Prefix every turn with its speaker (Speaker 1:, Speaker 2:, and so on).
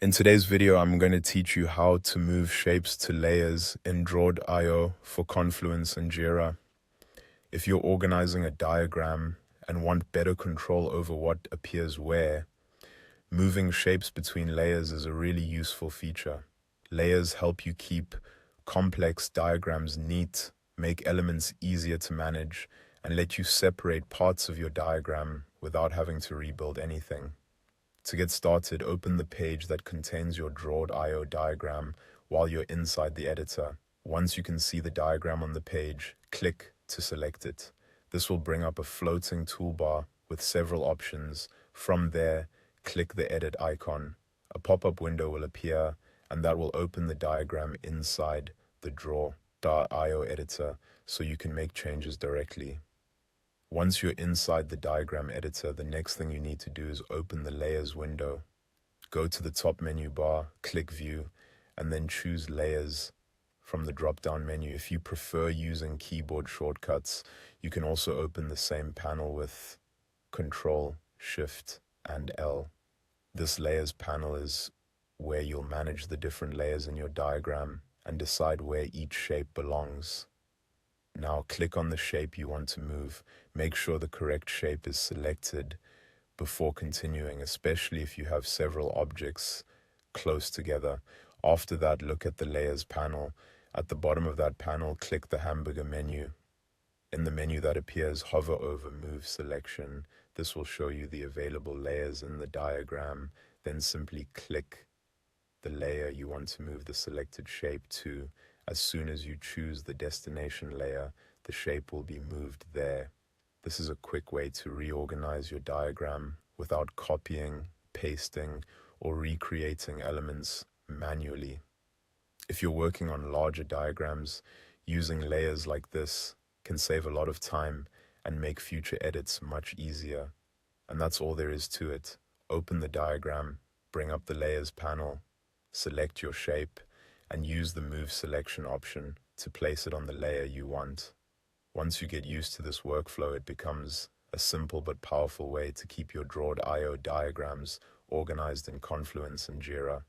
Speaker 1: In today's video, I'm going to teach you how to move shapes to layers in Drawd.io for Confluence and Jira. If you're organizing a diagram and want better control over what appears where, moving shapes between layers is a really useful feature. Layers help you keep complex diagrams neat, make elements easier to manage, and let you separate parts of your diagram without having to rebuild anything. To get started, open the page that contains your Drawd.io diagram while you're inside the editor. Once you can see the diagram on the page, click to select it. This will bring up a floating toolbar with several options. From there, click the edit icon. A pop-up window will appear, and that will open the diagram inside the Drawd.io editor so you can make changes directly. Once you're inside the diagram editor, the next thing you need to do is open the Layers window. Go to the top menu bar, click View, and then choose Layers from the drop-down menu. If you prefer using keyboard shortcuts, you can also open the same panel with Control, Shift, and L. This Layers panel is where you'll manage the different layers in your diagram and decide where each shape belongs. Now click on the shape you want to move. Make sure the correct shape is selected before continuing, especially if you have several objects close together. After that, look at the Layers panel. At the bottom of that panel, click the hamburger menu. In the menu that appears, hover over Move Selection. This will show you the available layers in the diagram. Then simply click the layer you want to move the selected shape to. As soon as you choose the destination layer, the shape will be moved there. This is a quick way to reorganize your diagram without copying, pasting, or recreating elements manually. If you're working on larger diagrams, using layers like this can save a lot of time and make future edits much easier. And that's all there is to it. Open the diagram, bring up the Layers panel, select your shape, and use the Move Selection option to place it on the layer you want. Once you get used to this workflow, it becomes a simple but powerful way to keep your Drawd.io diagrams organized in Confluence and Jira.